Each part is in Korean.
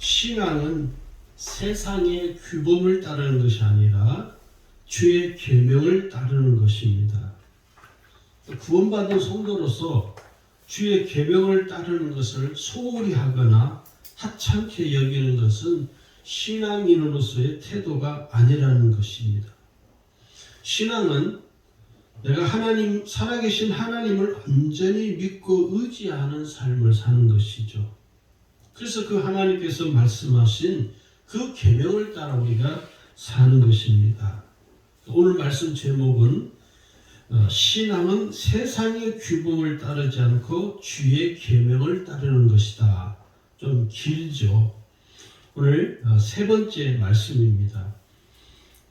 신앙은 세상의 규범을 따르는 것이 아니라 주의 계명을 따르는 것입니다. 구원받은 성도로서 주의 계명을 따르는 것을 소홀히 하거나 하찮게 여기는 것은 신앙인으로서의 태도가 아니라는 것입니다. 신앙은 내가 살아계신 하나님을 온전히 믿고 의지하는 삶을 사는 것이죠. 그래서 그 하나님께서 말씀하신 그 계명을 따라 우리가 사는 것입니다. 오늘 말씀 제목은 신앙은 세상의 규범을 따르지 않고 주의 계명을 따르는 것이다. 좀 길죠. 오늘 세 번째 말씀입니다.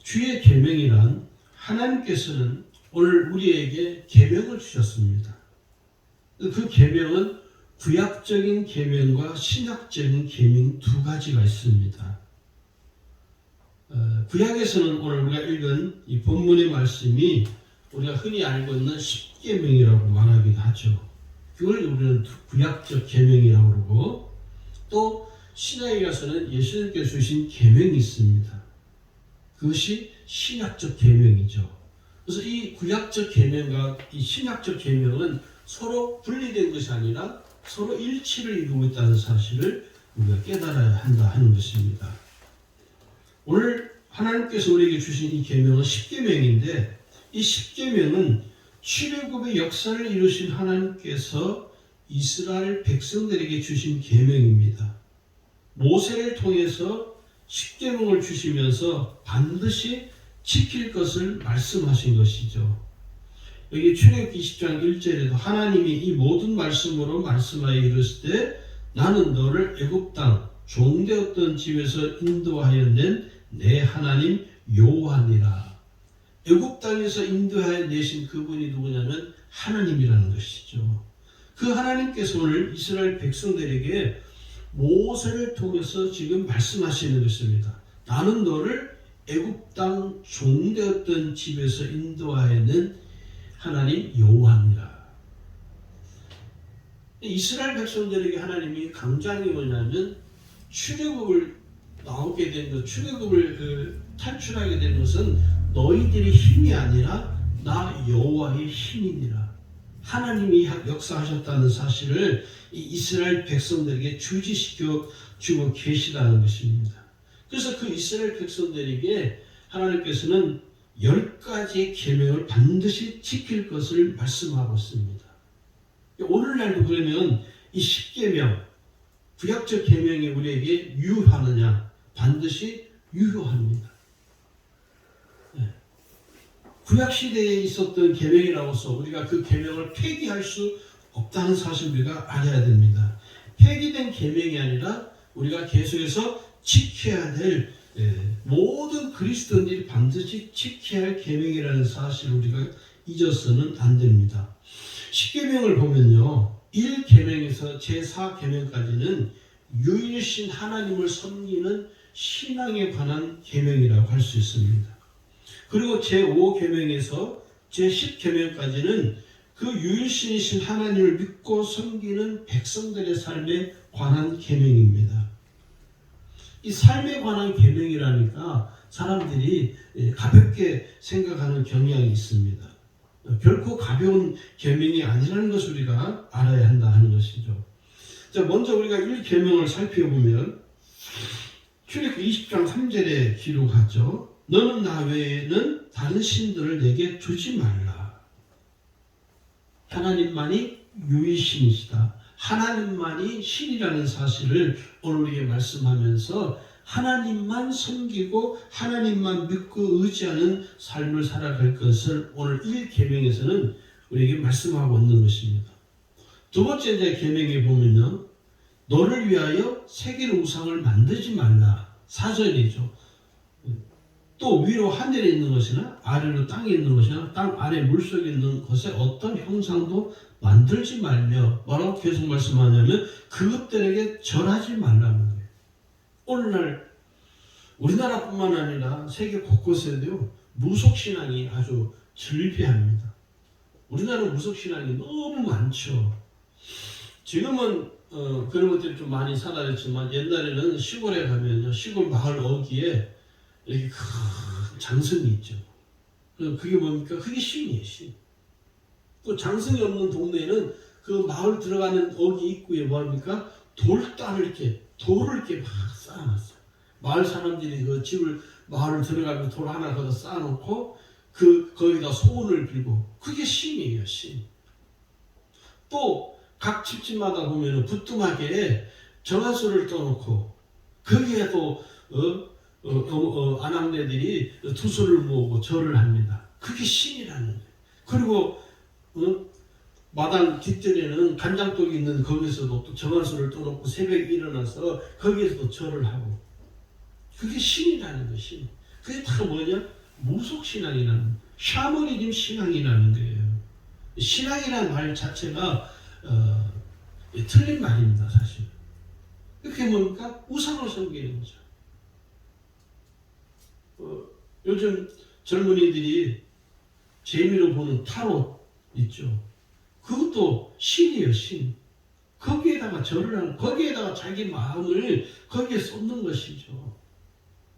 주의 계명이란 하나님께서는 오늘 우리에게 계명을 주셨습니다. 그 계명은 구약적인 계명과 신약적인 계명 두 가지가 있습니다. 구약에서는 오늘 우리가 읽은 이 본문의 말씀이 우리가 흔히 알고 있는 십계명이라고 말하기도 하죠. 그걸 우리는 구약적 계명이라고 그러고, 또 신약에 가서는 예수님께서 주신 계명이 있습니다. 그것이 신약적 계명이죠. 그래서 이 구약적 계명과 이 신약적 계명은 서로 분리된 것이 아니라 서로 일치를 이루고 있다는 사실을 우리가 깨달아야 한다 하는 것입니다. 오늘 하나님께서 우리에게 주신 이 계명은 십계명인데, 이 십계명은 출애굽의 역사를 이루신 하나님께서 이스라엘 백성들에게 주신 계명입니다. 모세를 통해서 십계명을 주시면서 반드시 지킬 것을 말씀하신 것이죠. 여기 출애굽기 20장 1절에도 하나님이 이 모든 말씀으로 말씀하여 이르실 때 나는 너를 애굽 땅 종되었던 집에서 인도하여 낸 내 하나님 여호와니라. 애굽 땅에서 인도하여 내신 그분이 누구냐면 하나님이라는 것이죠. 그 하나님께서 오늘 이스라엘 백성들에게 모세를 통해서 지금 말씀하시는 것입니다. 나는 너를 애굽 땅 종되었던 집에서 인도하여 낸 하나님 여호와니라. 이스라엘 백성들에게 하나님이 강조하는 게 뭐냐면 출애굽을 나오게 된 것, 출애굽을 탈출하게 된 것은 너희들의 힘이 아니라 나 여호와의 힘이니라. 하나님이 역사하셨다는 사실을 이 이스라엘 백성들에게 주지시켜 주고 계시다는 것입니다. 그래서 그 이스라엘 백성들에게 하나님께서는 10가지의 계명을 반드시 지킬 것을 말씀하고 있습니다. 오늘날도 그러면 이 10계명, 구약적 계명이 우리에게 유효하느냐? 반드시 유효합니다. 구약시대에 있었던 계명이라고서 우리가 그 계명을 폐기할 수 없다는 사실 우리가 알아야 됩니다. 폐기된 계명이 아니라 우리가 계속해서 지켜야 될 모든 그리스도인들이 반드시 지켜야 할 계명이라는 사실을 우리가 잊어서는 안 됩니다. 10계명을 보면요, 1계명에서 제4계명까지는 유일신 하나님을 섬기는 신앙에 관한 계명이라고 할 수 있습니다. 그리고 제5계명에서 제10계명까지는 그 유일신이신 하나님을 믿고 섬기는 백성들의 삶에 관한 계명입니다. 이 삶에 관한 계명이라니까 사람들이 가볍게 생각하는 경향이 있습니다. 결코 가벼운 계명이 아니라는 것을 우리가 알아야 한다 하는 것이죠. 자, 먼저 우리가 1계명을 살펴보면 출애굽기 20장 3절에 기록하죠. 너는 나 외에는 다른 신들을 내게 두지 말라. 하나님만이 유일신이시다. 하나님만이 신이라는 사실을 오늘 우리에게 말씀하면서 하나님만 섬기고 하나님만 믿고 의지하는 삶을 살아갈 것을 오늘 1계명에서는 우리에게 말씀하고 있는 것입니다. 두 번째 계명에 보면요, 너를 위하여 새길 우상을 만들지 말라. 4절이죠. 또 위로 하늘에 있는 것이나 아래로 땅에 있는 것이나 땅 아래 물속에 있는 것에 어떤 형상도 만들지 말며 뭐라고 계속 말씀하냐면 그것들에게 절하지 말라는 거예요. 오늘날 우리나라뿐만 아니라 세계 곳곳에도요, 무속신앙이 아주 즐비합니다. 우리나라 무속신앙이 너무 많죠. 지금은 그런 것들이 좀 많이 사라졌지만 옛날에는 시골에 가면요, 시골 마을 어귀에 이렇게 큰 장성이 있죠. 그게 뭡니까? 그게 신이에요, 신. 또 장성이 없는 동네에는 그 마을 들어가는 어귀 입구에 뭐합니까? 돌단을 이렇게, 돌을 이렇게 막 쌓아놨어요. 마을 사람들이 그 집을, 마을을 들어가면 돌 하나 거기다 쌓아놓고, 거기다 소원을 빌고, 그게 신이에요, 신. 또, 각 집집마다 보면은 부뚜막에 정화수를 떠놓고, 거기에 또, 아낙네들이 투수를 모으고 절을 합니다. 그게 신이라는 거예요. 그리고, 마당 뒷전에는 간장독이 있는 거기서도 또 정화수를 떠놓고 새벽에 일어나서 거기에서도 절을 하고, 그게 신이라는 것이. 그게 다 뭐냐? 무속신앙이라는, 샤머니즘 신앙이라는 거예요. 신앙이라는 말 자체가 틀린 말입니다, 사실. 그게 뭡니까? 우상을 섬기는 거죠. 요즘 젊은이들이 재미로 보는 타로 있죠. 그것도 신이에요, 신. 거기에다가 절을 하는, 거기에다가 자기 마음을 거기에 쏟는 것이죠.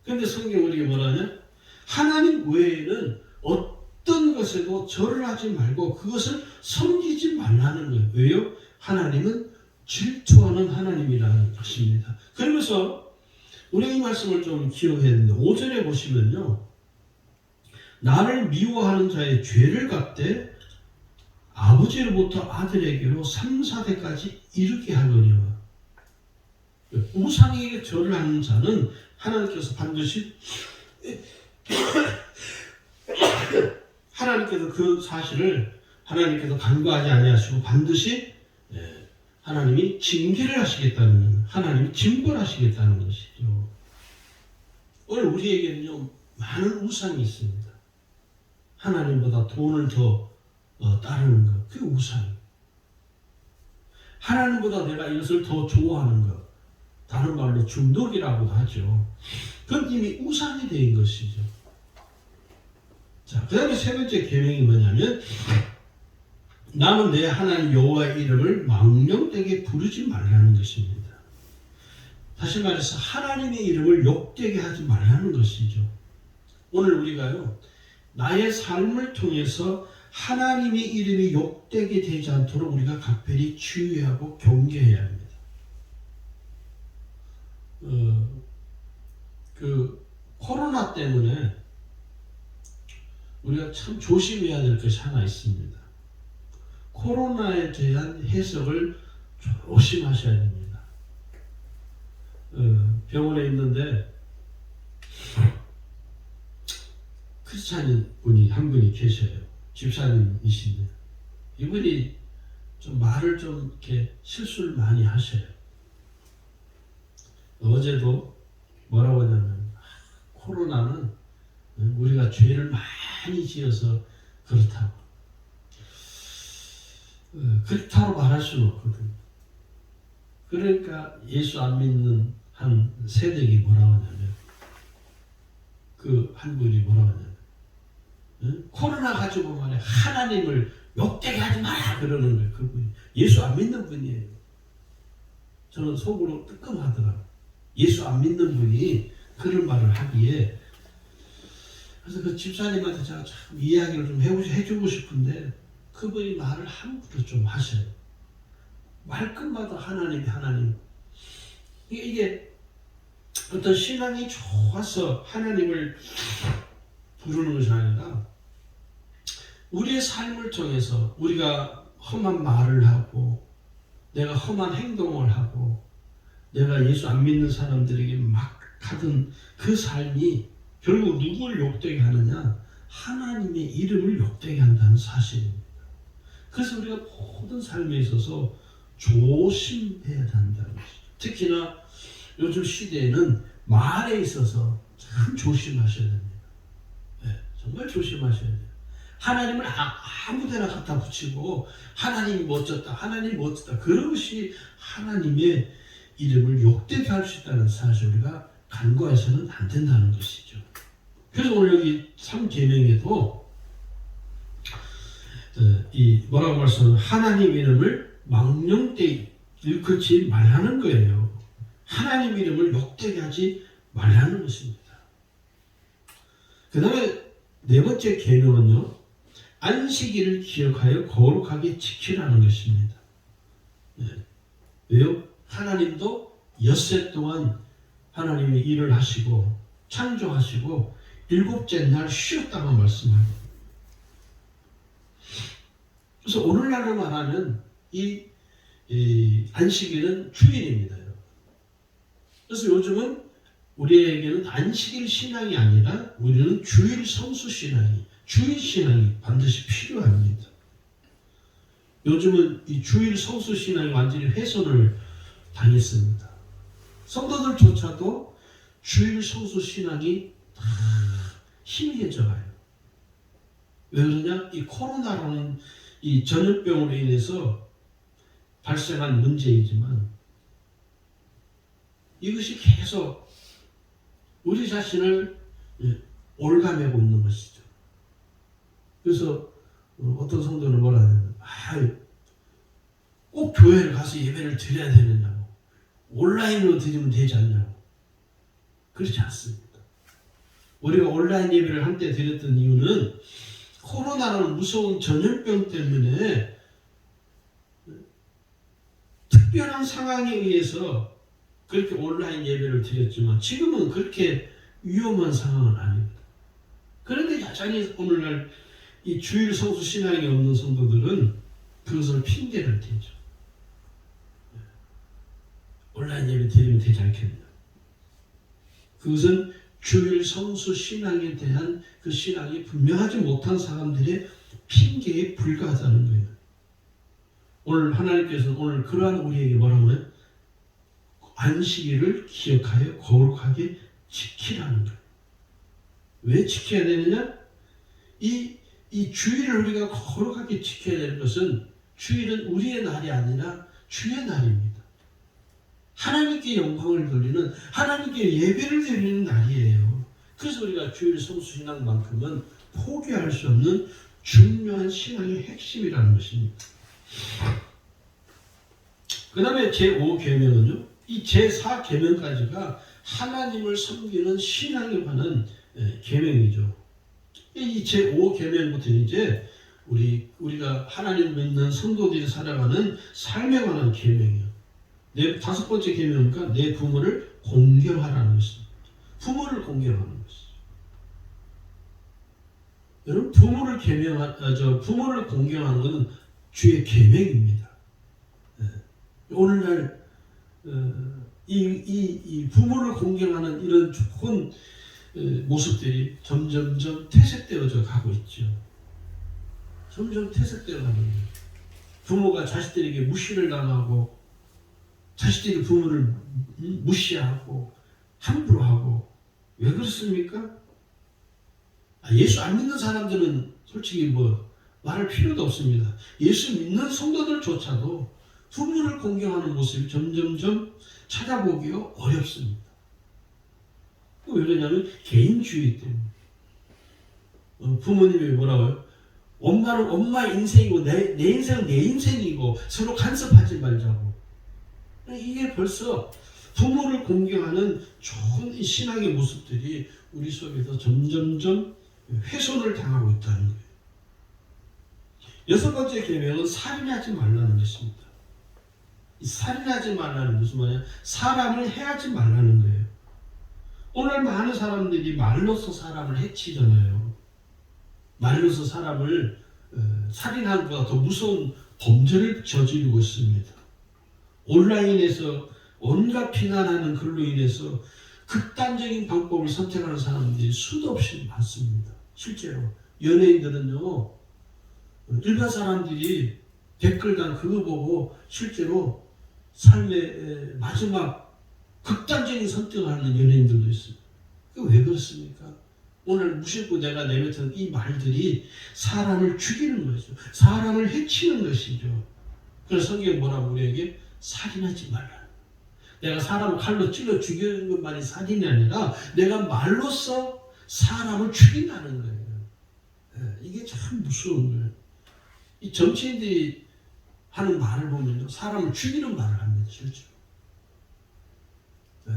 그런데 성경 우리가 뭐라냐? 하나님 외에는 어떤 것에도 절을 하지 말고 그것을 섬기지 말라는 거예요. 왜요? 하나님은 질투하는 하나님이라는 것입니다. 그러면서 우리가 이 말씀을 좀 기억해야 되는데 5절에 보시면요, 나를 미워하는 자의 죄를 갚되 아버지로부터 아들에게로 3, 4대까지 이르게 하거니와. 우상에게 절을 하는 자는 하나님께서 반드시 하나님께서 그 사실을 하나님께서 간과하지 아니하시고 반드시 하나님이 징계를 하시겠다는, 하나님이 징벌하시겠다는 것이죠. 오늘 우리에게는요, 많은 우상이 있습니다. 하나님보다 돈을 더 따르는 것, 그게 우상이에요. 하나님보다 내가 이것을 더 좋아하는 것, 다른 말로 중독이라고도 하죠. 그건 이미 우상이 된 것이죠. 자, 그 다음에 세 번째 계명이 뭐냐면, 나는 내 하나님 여호와의 이름을 망령되게 부르지 말라는 것입니다. 다시 말해서 하나님의 이름을 욕되게 하지 말라는 것이죠. 오늘 우리가요, 나의 삶을 통해서 하나님의 이름이 욕되게 되지 않도록 우리가 각별히 주의하고 경계해야 합니다. 코로나 때문에 우리가 참 조심해야 될 것이 하나 있습니다. 코로나에 대한 해석을 조심하셔야 됩니다. 병원에 있는데 크리스찬인 분이 한 분이 계셔요. 집사님이신데 이분이 좀 말을 좀 이렇게 실수를 많이 하셔요. 어제도 뭐라고 하냐면, 코로나는 우리가 죄를 많이 지어서 그렇다고. 그렇다고 말할 수는 없거든. 그러니까 예수 안 믿는 한 세력이 뭐라고 하냐면, 그 한 분이 뭐라고 하냐면, 코로나 가지고 말해 하나님을 욕되게 하지 마라 그러는 거예요. 그분이 예수 안 믿는 분이에요. 저는 속으로 뜨끔하더라고요. 예수 안 믿는 분이 그런 말을 하기에. 그래서 그 집사님한테 제가 참 이야기를 좀 해주고 싶은데, 그분이 말을 함부로 좀 하셔요. 말끝마다 하나님. 이게 어떤 신앙이 좋아서 하나님을 부르는 것이 아니라, 우리의 삶을 통해서 우리가 험한 말을 하고, 내가 험한 행동을 하고, 내가 예수 안 믿는 사람들에게 막 하던 그 삶이 결국 누구를 욕되게 하느냐? 하나님의 이름을 욕되게 한다는 사실입니다. 그래서 우리가 모든 삶에 있어서 조심해야 한다는 것이죠. 특히나 요즘 시대에는 말에 있어서 참 조심하셔야 됩니다. 네, 정말 조심하셔야 돼요. 하나님을 아무데나 갖다 붙이고 하나님이 멋졌다, 그것이 하나님의 이름을 욕되게 할 수 있다는 사실, 우리가 간과해서는 안 된다는 것이죠. 그래서 오늘 여기 3계명에도 이 뭐라고 말씀하면, 하나님 이름을 망령되이 일컫지 말라는 거예요. 하나님 이름을 욕되게 하지 말라는 것입니다. 그 다음에 네 번째 계명은요, 안식일을 기억하여 거룩하게 지키라는 것입니다. 네. 왜요? 하나님도 엿새 동안 하나님이 일을 하시고 창조하시고 일곱째 날 쉬었다고 말씀합니다. 그래서 오늘날로 말하면 이 안식일은 주일입니다. 그래서 요즘은 우리에게는 안식일 신앙이 아니라 우리는 주일 성수 신앙이, 주일 신앙이 반드시 필요합니다. 요즘은 이 주일 성수 신앙이 완전히 훼손을 당했습니다. 성도들조차도 주일 성수 신앙이 다 희미해져 가요. 왜 그러냐? 이 코로나라는 이 전염병으로 인해서 발생한 문제이지만 이것이 계속 우리 자신을 올가매고 있는 것이죠. 그래서 어떤 성도는 뭐라 하냐면 꼭 교회를 가서 예배를 드려야 되느냐고, 온라인으로 드리면 되지 않냐고. 그렇지 않습니다. 우리가 온라인 예배를 한때 드렸던 이유는 코로나라는 무서운 전염병 때문에 특별한 상황에 의해서 그렇게 온라인 예배를 드렸지만 지금은 그렇게 위험한 상황은 아닙니다. 그런데 여전히 오늘날 이 주일 성수 신앙이 없는 성도들은 그것을 핑계를 대죠. 온라인 예배 드리면 되지 않겠냐. 그것은 주일 성수 신앙에 대한 그 신앙이 분명하지 못한 사람들의 핑계에 불과하다는 거예요. 오늘 하나님께서는 오늘 그러한 우리에게 뭐라고 해요? 안식일을 기억하여 거룩하게 지키라는 거예요. 왜 지켜야 되느냐? 이 주일을 우리가 거룩하게 지켜야 되는 것은 주일은 우리의 날이 아니라 주의 날입니다. 하나님께 영광을 돌리는, 하나님께 예배를 드리는 날이에요. 그래서 우리가 주일 성수신앙만큼은 포기할 수 없는 중요한 신앙의 핵심이라는 것입니다. 그 다음에 제5계명은요, 이 제4계명까지가 하나님을 섬기는 신앙에 관한 계명이죠. 이 제5계명부터는 이제 우리가 하나님 믿는 성도들이 살아가는 삶에 관한 계명이에요. 다섯 번째 계명이니까 내 부모를 공경하라는 것입니다. 부모를 공경하는 것이죠. 여러분, 부모를 공경하는 것은 주의 계명입니다. 오늘날 이 부모를 공경하는 이런 좋은 모습들이 점점점 퇴색되어져 가고 있죠. 점점 퇴색되어 가는 거예요. 부모가 자식들에게 무시를 당하고, 자식들이 부모를 무시하고 함부로 하고. 왜 그렇습니까? 예수 안 믿는 사람들은 솔직히 말할 필요도 없습니다. 예수 믿는 성도들조차도 부모를 공경하는 모습이 점점점 찾아보기가 어렵습니다. 왜 그러냐면 개인주의 때문에. 부모님이 뭐라고요? 엄마는 엄마 인생이고 내 인생은 내 인생이고 서로 간섭하지 말자고. 이게 벌써 부모를 공경하는 좋은 신앙의 모습들이 우리 속에서 점점점 훼손을 당하고 있다는 거예요. 여섯 번째 계명은 살인하지 말라는 것입니다. 이 살인하지 말라는 무슨 말이야? 사람을 해하지 말라는 거예요. 오늘 많은 사람들이 말로서 사람을 해치잖아요. 말로서 사람을 살인하는 것보다 더 무서운 범죄를 저지르고 있습니다. 온라인에서 온갖 비난하는 글로 인해서 극단적인 방법을 선택하는 사람들이 수도 없이 많습니다. 실제로 연예인들은요, 일반 사람들이 댓글단 그거 보고 실제로 삶의 마지막 극단적인 선택을 하는 연예인들도 있어요. 왜 그렇습니까? 오늘 무심코 내가 내뱉은 이 말들이 사람을 죽이는 것이죠. 사람을 해치는 것이죠. 그래서 성경이 뭐라고 우리에게? 살인하지 말라. 내가 사람을 칼로 찔러 죽이는 것만이 살인이 아니라 내가 말로써 사람을 죽인다는 거예요. 이게 참 무서운 거예요. 이 정치인들이 하는 말을 보면요, 사람을 죽이는 말을 합니다, 실제로. 네.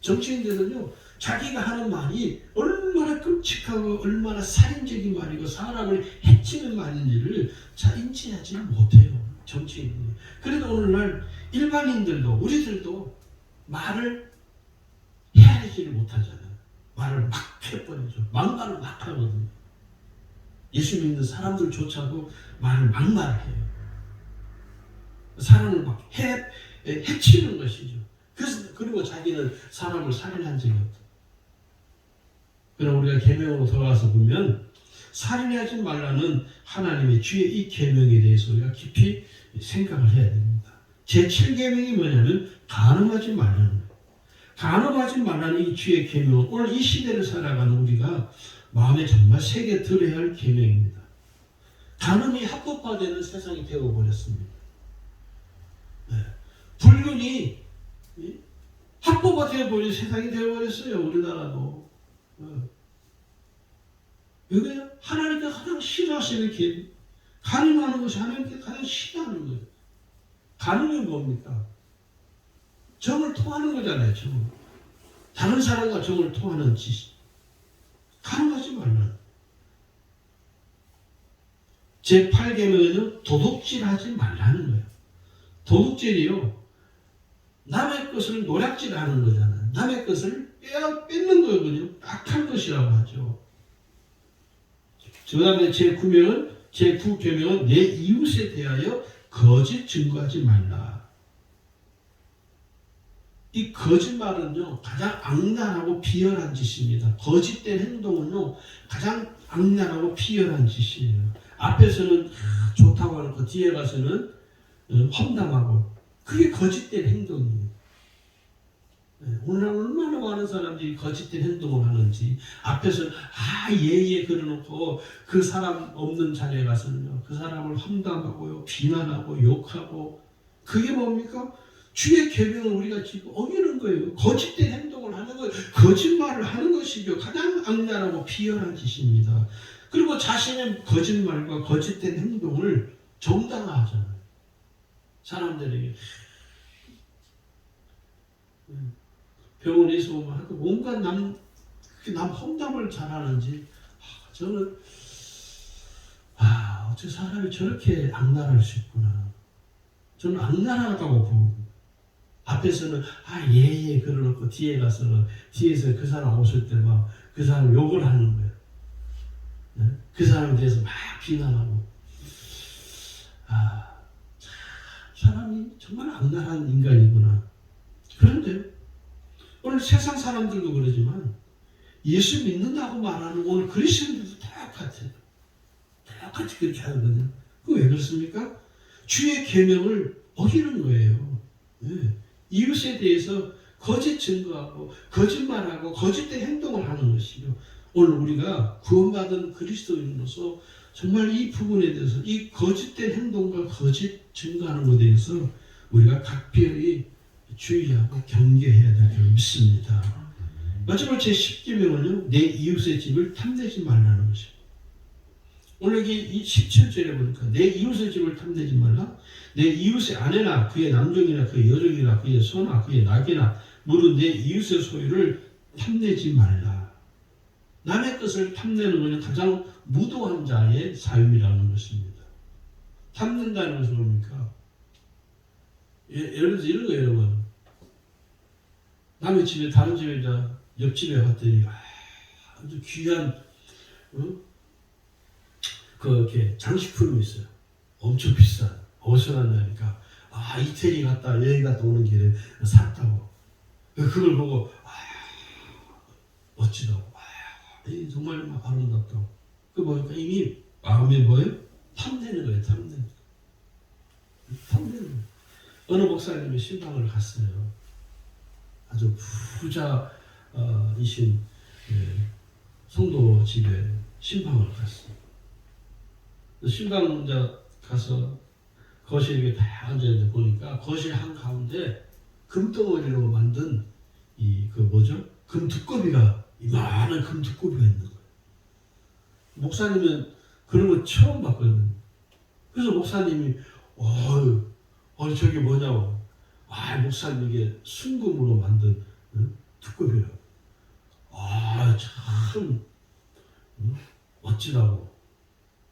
정치인들은요, 자기가 하는 말이 얼마나 끔찍하고 얼마나 살인적인 말이고 사람을 해치는 말인지를 잘 인지하지 못해요, 정치인들이. 그래도 오늘날 일반인들도 우리들도 말을 헤아리지를 못하잖아요. 말을 막 해버리죠. 막말을 막 하거든요. 예수 믿는 사람들조차도 말을 막말해요. 사람을 막 해치는 것이죠. 그리고 자기는 사람을 살인한 적이 없다. 그럼 우리가 계명으로 들어가서 보면 살인하지 말라는 하나님의 주의 이 계명에 대해서 우리가 깊이 생각을 해야 됩니다. 제7계명이 뭐냐면 간음하지 말라는 거예요. 간음하지 말라는 이 주의 계명은 오늘 이 시대를 살아가는 우리가 마음에 정말 새겨 들어야 할 계명입니다. 간음이 합법화되는 세상이 되어버렸습니다. 네. 불륜이 합법화되어버린 세상이 되어버렸어요. 우리나라도. 왜 하나님께서 가장 싫어하시는 게 간음하는 것이 하나님께서 가장 싫어하는 거예요. 간음이 뭡니까? 정을 통하는 거잖아요. 정. 다른 사람과 정을 통하는 짓. 간음하지 말라. 제8계명에는 도둑질하지 말라는 거예요. 도둑질이요, 남의 것을 노략질하는 거잖아요. 남의 것을 뺏는 거거든요. 악한 것이라고 하죠. 그 다음에 제9계명은 내 이웃에 대하여 거짓 증거하지 말라. 이 거짓말은요, 가장 악랄하고 비열한 짓입니다. 거짓된 행동은요, 가장 악랄하고 비열한 짓이에요. 앞에서는 좋다고 하고 뒤에 가서는 험담하고, 그게 거짓된 행동이에요. 오늘 얼마나 많은 사람들이 거짓된 행동을 하는지, 앞에서는 예예 그러놓고 그 사람 없는 자리에 가서는요, 그 사람을 험담하고요, 비난하고 욕하고, 그게 뭡니까? 주의 계명을 우리가 지금 어기는 거예요. 거짓된 행동을 하는 거예요. 거짓말을 하는 것이죠. 가장 악랄하고 비열한 짓입니다. 그리고 자신의 거짓말과 거짓된 행동을 정당화하잖아요. 사람들에게 병원에서 오면 온갖 남 험담을 잘하는지, 저는 어떻게 사람이 저렇게 악랄할 수 있구나. 저는 악랄하다고 봅니다. 앞에서는 예예 그러놓고 뒤에 가서는 뒤에서 그 사람 오실 때 막 그 사람 욕을 하는 거예요. 네? 그 사람에 대해서 막 비난하고. 사람이 정말 악랄한 인간이구나. 그런데 오늘 세상 사람들도 그러지만 예수 믿는다고 말하는 오늘 그리스도인들도 똑같아요. 똑같이 그렇게 하거든요. 그 왜 그렇습니까? 주의 계명을 어기는 거예요. 네. 이웃에 대해서 거짓 증거하고 거짓말하고 거짓된 행동을 하는 것이죠. 오늘 우리가 구원받은 그리스도인으로서 정말 이 부분에 대해서 이 거짓된 행동과 거짓 증거하는 것에 대해서 우리가 각별히 주의하고 경계해야 될 줄 믿습니다. 마지막 제10계명은요, 내 이웃의 집을 탐내지 말라는 것입니다. 오늘 여기 17절에 보니까 내 이웃의 집을 탐내지 말라. 내 이웃의 아내나 그의 남종이나 그의 여종이나 그의 소나 그의 낙이나 무릇 내 이웃의 소유를 탐내지 말라. 남의 것을 탐내는 것은 가장 무도한 자의 삶이라는 것입니다. 탐낸다는 것은 뭡니까? 예를 들어서 이런 거예요, 여러분. 남의 집에 다른 집에 옆집에 갔더니 아주 귀한 이렇게 장식품이 있어요. 엄청 비싼. 어디서 났냐니까 이태리 갔다 여행 갔다 오는 길에 샀다고. 그걸 보고 멋지다고. 정말 막 아름답다고. 그 보니까 이미 마음에 뭐예요? 탐내는 거예요. 탐내는 거예요. 어느 목사님이 신방을 갔어요. 아주 부자이신 성도 집에 신방을 갔어요. 신방자 가서 거실에 다 앉아있는데 보니까 거실 한가운데 금덩어리로 만든 금 두꺼비가, 이만한 금 두꺼비가 있는 거예요. 목사님은 그런 거 처음 봤거든요. 그래서 목사님이 아니 저게 뭐냐고. 목사님 이게 순금으로 만든 두꺼비라고. 참 멋지다고.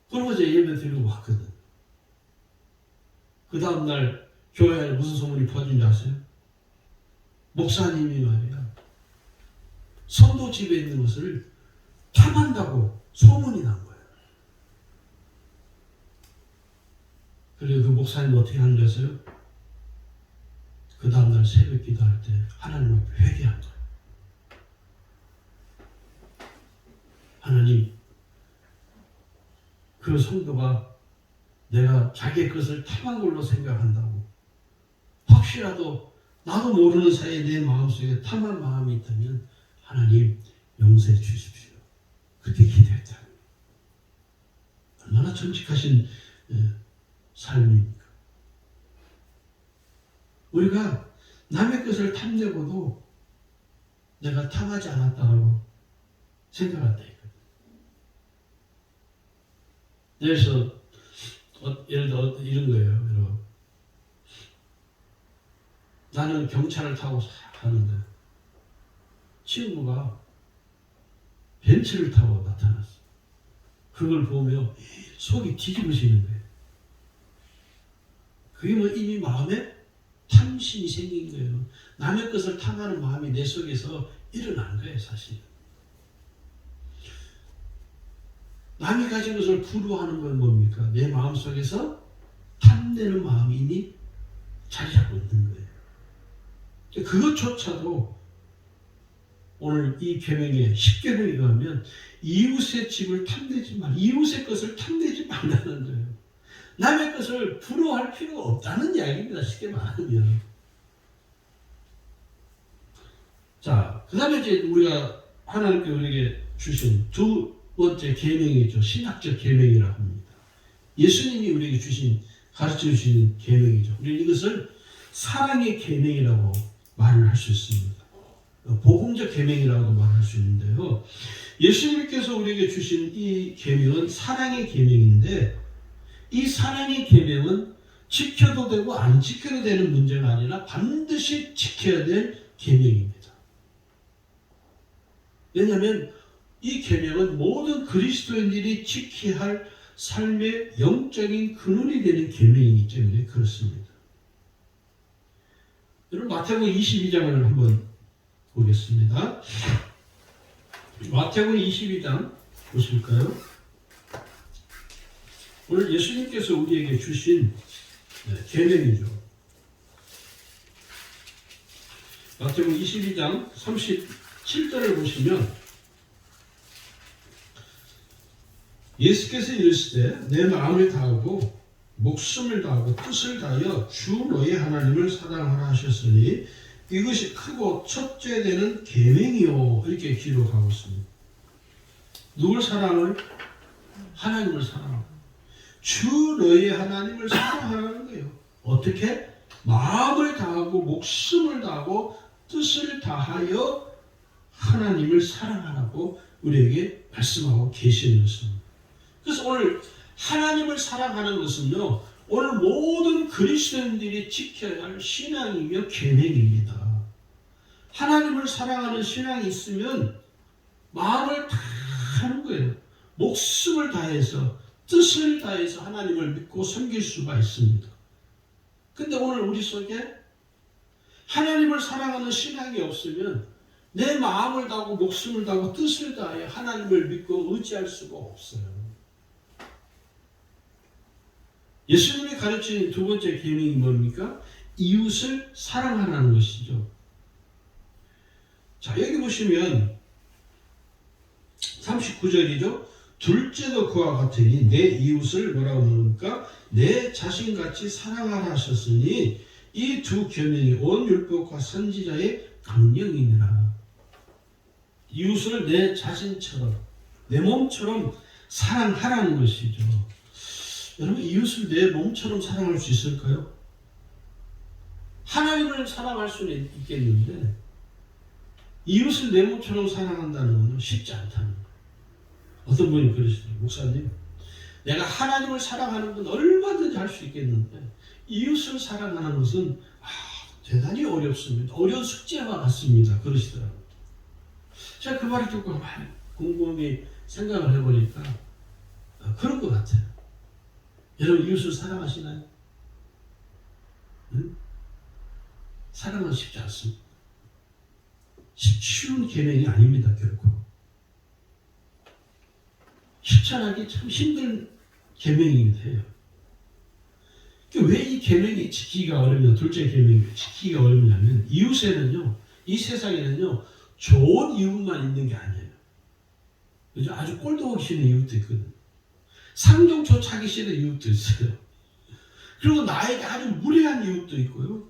그러고 이제 예배 드리고 왔거든. 그 다음날 교회에 무슨 소문이 퍼진지 아세요? 목사님이 말이야 성도 집에 있는 것을 탐한다고 소문이 난 거예요. 그리고 그 목사님 어떻게 하는 줄 아세요? 그 다음날 새벽 기도할 때 하나님 앞에 회개한 거예요. 하나님, 그 성도가 내가 자기의 것을 탐한 걸로 생각한다고 혹시라도 나도 모르는 사이에 내 마음속에 탐한 마음이 있다면 하나님 용서해 주십시오. 그렇게 기도했다. 얼마나 정직하신 삶입니까? 우리가 남의 것을 탐내고도 내가 탐하지 않았다고 생각할 때 있거든. 예를 들어 이런 거예요. 여러분. 나는 경차를 타고 가는데 친구가 벤츠를 타고 나타났어. 그걸 보며 속이 뒤집어지는 거예요. 그게 뭐 이미 마음에 탐심이 생긴 거예요. 남의 것을 탐하는 마음이 내 속에서 일어난 거예요, 사실. 남이 가진 것을 부러워하는 건 뭡니까? 내 마음 속에서 탐내는 마음이 이미 자리 잡고 있는 거예요. 그것조차도 오늘 이 계명에 10계명에 가면 이웃의 집을 탐내지 말, 이웃의 것을 탐내지 말라는 거예요. 남의 것을 부러워할 필요가 없다는 이야기입니다. 쉽게 말하면. 자, 그 다음에 이제 우리가 하나님께 우리에게 주신 두 번째 계명이죠. 신학적 계명이라고 합니다. 예수님이 우리에게 가르쳐 주신 계명이죠. 우리는 이것을 사랑의 계명이라고 말을 할 수 있습니다. 복음적 계명이라고 말할 수 있는데요. 예수님께서 우리에게 주신 이 계명은 사랑의 계명인데 이 사랑의 계명은 지켜도 되고 안 지켜도 되는 문제가 아니라 반드시 지켜야 될 계명입니다. 왜냐하면 이 계명은 모든 그리스도인들이 지켜야 할 삶의 영적인 근원이 되는 계명이기 때문에 그렇습니다. 여러분 마태복음 22장을 한번 보겠습니다. 마태복음 22장 보실까요? 오늘 예수님께서 우리에게 주신 계명이죠. 마태복음 22장 37절을 보시면 예수께서 이르시되 내 마음을 다하고 목숨을 다하고 뜻을 다하여 주 너의 하나님을 사랑하라 하셨으니 이것이 크고 첫째 되는 계명이요 이렇게 기록하고 있습니다. 누굴 사랑을? 하나님을 사랑하고 주 너의 하나님을 사랑하라는 거예요. 어떻게? 마음을 다하고 목숨을 다하고 뜻을 다하여 하나님을 사랑하라고 우리에게 말씀하고 계시는 것입니다. 그래서 오늘 하나님을 사랑하는 것은요, 오늘 모든 그리스도인들이 지켜야 할 신앙이며 계명입니다. 하나님을 사랑하는 신앙이 있으면 마음을 다 하는 거예요. 목숨을 다해서 뜻을 다해서 하나님을 믿고 섬길 수가 있습니다. 근데 오늘 우리 속에 하나님을 사랑하는 신앙이 없으면 내 마음을 다하고 목숨을 다하고 뜻을 다해 하나님을 믿고 의지할 수가 없어요. 예수님이 가르치는 두 번째 계명이 뭡니까? 이웃을 사랑하라는 것이죠. 자, 여기 보시면 39절이죠. 둘째도 그와 같으니 내 이웃을 뭐라고 부릅니까? 내 자신같이 사랑하라 하셨으니 이 두 계명이 온 율법과 선지자의 강령이니라. 이웃을 내 자신처럼 내 몸처럼 사랑하라는 것이죠. 여러분 이웃을 내 몸처럼 사랑할 수 있을까요? 하나님을 사랑할 수는 있겠는데 이웃을 내 몸처럼 사랑한다는 것은 쉽지 않다는 거예요. 어떤 분이 그러시더라고요. 목사님, 내가 하나님을 사랑하는 건 얼마든지 할 수 있겠는데 이웃을 사랑하는 것은 대단히 어렵습니다. 어려운 숙제와 같습니다. 그러시더라고요. 제가 그 말을 듣고 많이 곰곰이 생각을 해보니까 그런 것 같아요. 여러분 이웃을 사랑하시나요? 응? 사랑은 쉽지 않습니다. 쉬운 계명이 아닙니다. 결코. 실천하기 참 힘든 계명이기도 해요. 왜 이 계명이 지키기가 어렵냐? 둘째 계명이 지키기가 어렵냐면 이웃에는요, 이 세상에는요, 좋은 이웃만 있는 게 아니에요. 그죠? 아주 꼴도 보기 싫은 이웃도 있거든. 상종초차기 싫은 이웃도 있어요. 그리고 나에게 아주 무례한 이웃도 있고요.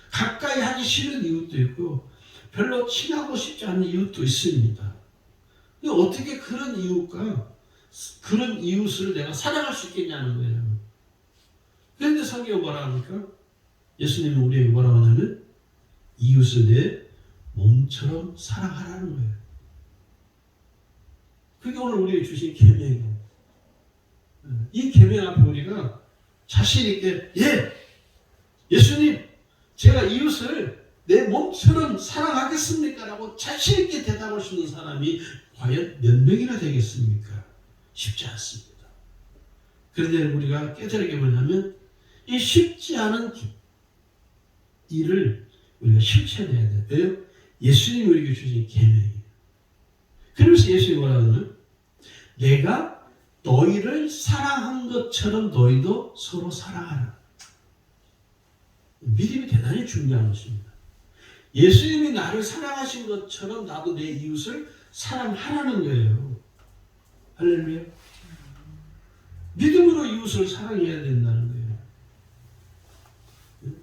가까이 하기 싫은 이웃도 있고 별로 친하고 싶지 않은 이웃도 있습니다. 근데 어떻게 그런 이웃과 그런 이웃을 내가 사랑할 수 있겠냐는 거예요. 그런데 성경은 뭐라 합니까? 예수님은 우리에게 뭐라고 하냐면 이웃을 내 몸처럼 사랑하라는 거예요. 그게 오늘 우리에게 주신 계명이에요. 이 계명 앞에 우리가 자신 있게 예수님 제가 이웃을 내 몸처럼 사랑하겠습니까? 라고 자신 있게 대답할 수 있는 사람이 과연 몇 명이나 되겠습니까? 쉽지 않습니다. 그런데 우리가 깨달은 게 뭐냐면 이 쉽지 않은 일을 우리가 실천해야 돼요. 왜요? 예수님이 우리에게 주신 계명이에요. 그래서 예수님이 뭐라 하냐면 내가 너희를 사랑한 것처럼 너희도 서로 사랑하라. 믿음이 대단히 중요한 것입니다. 예수님이 나를 사랑하신 것처럼 나도 내 이웃을 사랑하라는 거예요. 할렐루야. 믿음으로 이웃을 사랑해야 된다는 거예요.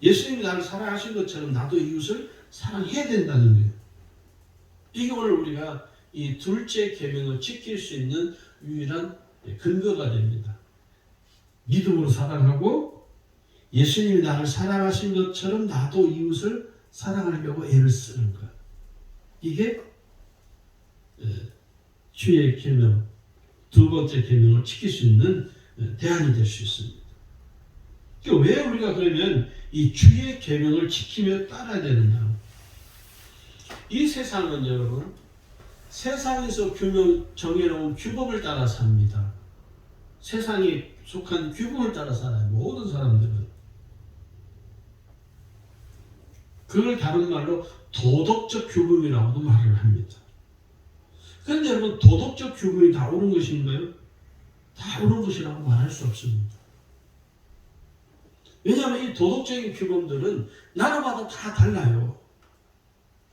예수님이 나를 사랑하신 것처럼 나도 이웃을 사랑해야 된다는 거예요. 이게 오늘 우리가 이 둘째 계명을 지킬 수 있는 유일한 근거가 됩니다. 믿음으로 사랑하고 예수님이 나를 사랑하신 것처럼 나도 이웃을 사랑하려고 애를 쓰는 것. 이게 주의 계명, 두 번째 계명을 지킬 수 있는 대안이 될 수 있습니다. 왜 우리가 그러면 이 주의 계명을 지키며 따라야 되느냐? 이 세상은 여러분 세상에서 정해놓은 규범을 따라 삽니다. 세상에 속한 규범을 따라 살아요. 모든 사람들은. 그걸 다른 말로 도덕적 규범이라고도 말을 합니다. 그런데 여러분 도덕적 규범이 다 옳은 것인가요? 다 옳은 것이라고 말할 수 없습니다. 왜냐하면 이 도덕적인 규범들은 나라마다 다 달라요.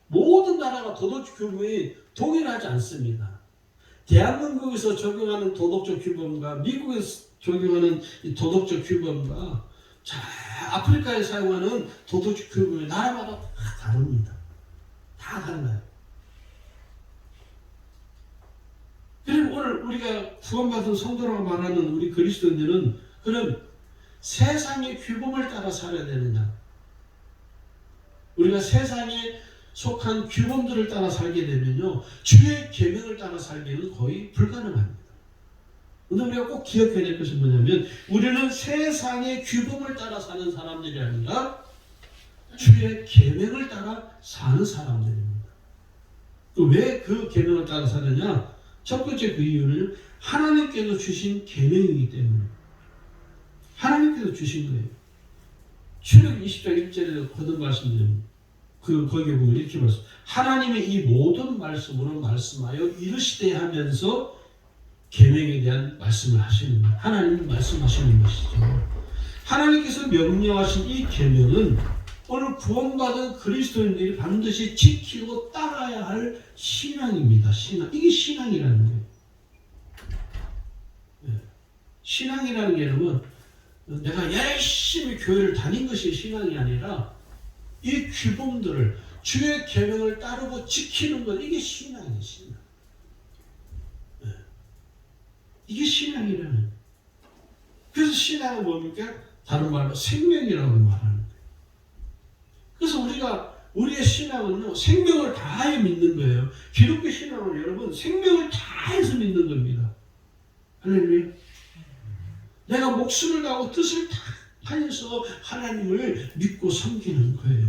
모든 나라가 도덕적 규범이 동일하지 않습니다. 대한민국에서 적용하는 도덕적 규범과 미국에서 적용하는 이 도덕적 규범과 아프리카에 사용하는 도덕적 규범이 나라마다 다 다릅니다. 다 달라요. 그리고 오늘 우리가 구원받은 성도라고 말하는 우리 그리스도인들은 그럼 세상의 규범을 따라 살아야 되느냐? 우리가 세상에 속한 규범들을 따라 살게 되면요, 주의 계명을 따라 살기는 거의 불가능합니다. 그런데 우리가 꼭 기억해야 될 것은 뭐냐면 우리는 세상의 규범을 따라 사는 사람들이 아니라 주의 계명을 따라 사는 사람들입니다. 왜 그 계명을 따라 사느냐? 첫 번째 그 이유는 하나님께서 주신 계명이기 때문에 하나님께서 주신 거예요. 출애굽 20장 1절에 거듭 말씀드립니다. 거기에 보면 이렇게 말씀. 하나님의 이 모든 말씀으로 말씀하여 이르시되 하면서 계명에 대한 말씀을 하시는 거예요. 하나님이 말씀하시는 것이죠. 하나님께서 명령하신 이 계명은 오늘 구원받은 그리스도인들이 반드시 지키고 따라야 할 신앙입니다. 신앙. 이게 신앙이라는 거예요. 신앙이라는 게 여러분 내가 열심히 교회를 다닌 것이 신앙이 아니라 이 규범들을 주의 계명을 따르고 지키는 것 이게 신앙이에요. 신앙. 이게 신앙이라는. 그래서 신앙은 뭡니까? 다른 말로 생명이라고 말하는 거예요. 그래서 우리의 신앙은요 생명을 다하여 믿는 거예요. 기독교 신앙은 여러분 생명을 다해서 믿는 겁니다. 할렐루야. 내가 목숨을 다하고 뜻을 다 하여서 하나님을 믿고 섬기는 거예요.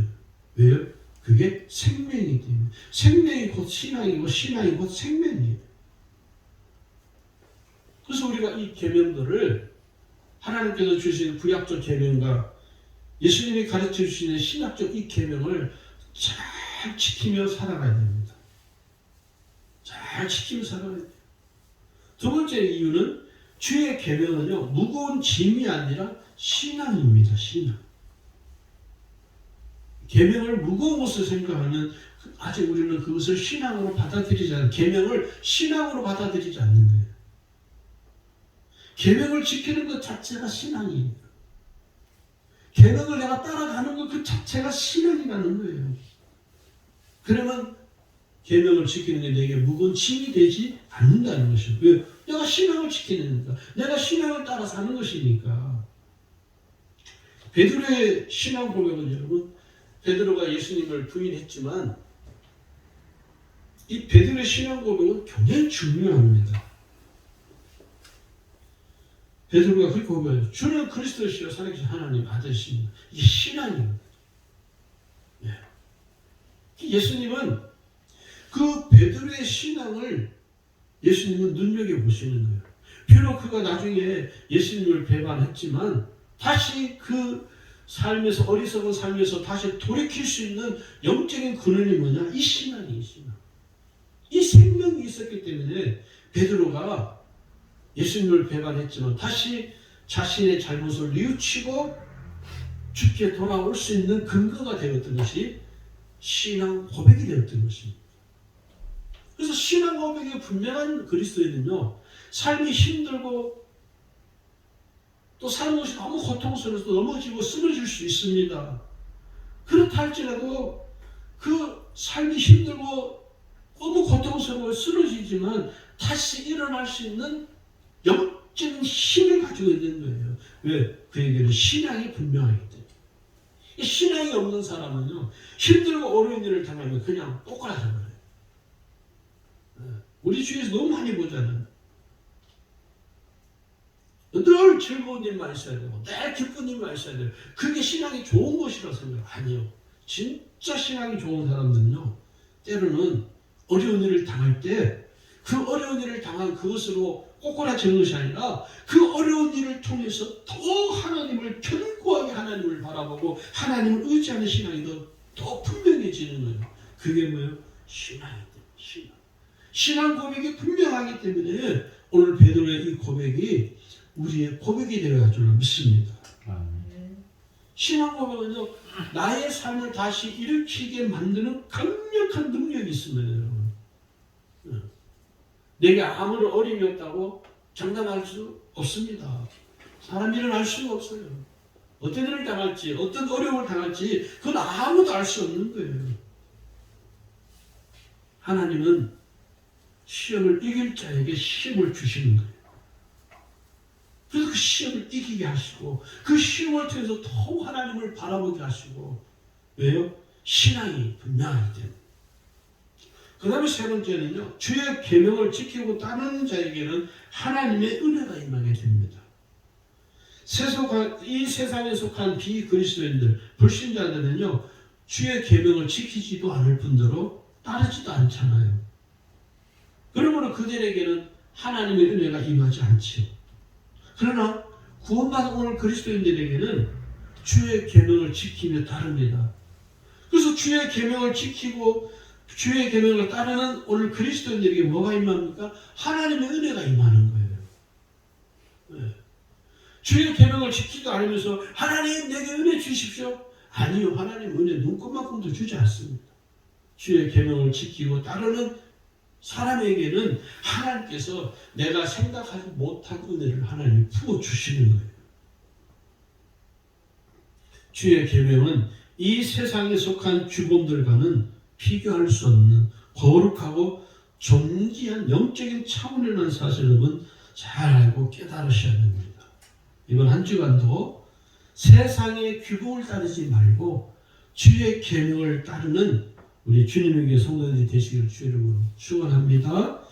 왜요? 그게 생명이기 때문에. 생명이 곧 신앙이고 신앙이 곧 생명이에요. 그래서 우리가 이 계명들을 하나님께서 주신 구약적 계명과 예수님이 가르쳐 주시는 신학적 이 계명을 잘 지키며 살아가야 됩니다. 잘 지키며 살아가야 돼요. 두 번째 이유는 주의 계명은요, 무거운 짐이 아니라 신앙입니다. 신앙. 계명을 무거운 것을 생각하면 아직 우리는 그것을 신앙으로 받아들이지 않는, 계명을 신앙으로 받아들이지 않는 거예요. 계명을 지키는 것 자체가 신앙이에요. 계명을 내가 따라가는 것 그 자체가 신앙이라는 거예요. 그러면 계명을 지키는 게 내게 무거운 짐이 되지 않는다는 것이죠. 왜? 내가 신앙을 지키니까, 내가 신앙을 따라 사는 것이니까. 베드로의 신앙 고백은 여러분, 베드로가 예수님을 부인했지만 이 베드로의 신앙 고백은 굉장히 중요합니다. 베드로가 그렇게 고백해요. 주는 그리스도시요 살아계신 하나님 아들이십니다. 이게 신앙입니다. 예. 예수님은 그 베드로의 신앙을 예수님은 눈여겨보시는 거예요. 비록 그가 나중에 예수님을 배반했지만 다시 그 삶에서, 어리석은 삶에서 다시 돌이킬 수 있는 영적인 근원이 뭐냐? 이 신앙이, 이 신앙. 이 생명이 있었기 때문에 베드로가 예수님을 배반했지만 다시 자신의 잘못을 뉘우치고 주께 돌아올 수 있는 근거가 되었던 것이 신앙 고백이 되었던 것입니다. 그래서 신앙 고백이 분명한 그리스도인은요, 삶이 힘들고 또 사는 것이 너무 고통스러워서 넘어지고 쓰러질 수 있습니다. 그렇다 할지라도 그 삶이 힘들고 너무 고통스러워 쓰러지지만 다시 일어날 수 있는 영적인 힘을 가지고 있는 거예요. 왜? 그에게는 신앙이 분명하기 때문에. 신앙이 없는 사람은요, 힘들고 어려운 일을 당하면 그냥 똑같아져 버려요. 우리 주위에서 너무 많이 보잖아요. 늘 즐거운 일만 있어야 되고 늘 기쁜 일만 있어야 돼요. 그게 신앙이 좋은 것이라고 생각해요. 아니요. 진짜 신앙이 좋은 사람들은요, 때로는 어려운 일을 당할 때 그 어려운 일을 당한 그것으로 꼬꾸라지는 것이 아니라 그 어려운 일을 통해서 더 하나님을 견고하게 하나님을 바라보고 하나님을 의지하는 신앙이 더 분명해지는 거예요. 그게 뭐예요? 신앙이에요. 신앙. 신앙 고백이 분명하기 때문에 오늘 베드로의 이 고백이 우리의 고백이 되어야 줄 믿습니다. 신앙 고백은요, 나의 삶을 다시 일으키게 만드는 강력한 능력이 있습니다, 여러분. 내게 아무런 어려움이 없다고 장담할 수 없습니다. 사람 일은 알 수가 없어요. 어떤 일을 당할지, 어떤 어려움을 당할지 그건 아무도 알 수 없는 거예요. 하나님은 시험을 이길 자에게 힘을 주시는 거예요. 그래서 그 시험을 이기게 하시고 그 시험을 통해서 더욱 하나님을 바라보게 하시고, 왜요? 신앙이 분명하기 때문에. 그 다음에 세 번째는요, 주의 계명을 지키고 따르는 자에게는 하나님의 은혜가 임하게 됩니다. 이 세상에 속한 비그리스도인들, 불신자들은요, 주의 계명을 지키지도 않을 뿐더러 따르지도 않잖아요. 그러므로 그들에게는 하나님의 은혜가 임하지 않지요. 그러나 구원받은 오늘 그리스도인들에게는 주의 계명을 지키며 따릅니다. 그래서 주의 계명을 지키고 주의 계명을 따르는 오늘 그리스도인들에게 뭐가 임합니까? 하나님의 은혜가 임하는 거예요. 네. 주의 계명을 지키지도 않으면서 하나님 내게 은혜 주십시오. 아니요, 하나님 은혜 눈꽃만큼도 주지 않습니다. 주의 계명을 지키고 따르는 사람에게는 하나님께서 내가 생각하지 못한 은혜를 하나님이 부어주시는 거예요. 주의 계명은 이 세상에 속한 규범들과는 비교할 수 없는 거룩하고 존귀한 영적인 차원이라는 사실을 여러분 잘 알고 깨달으셔야 됩니다. 이번 한 주간도 세상의 규범을 따르지 말고 주의 계명을 따르는 우리 주님에게 성도들이 되시기를 주의 이름으로 축원합니다.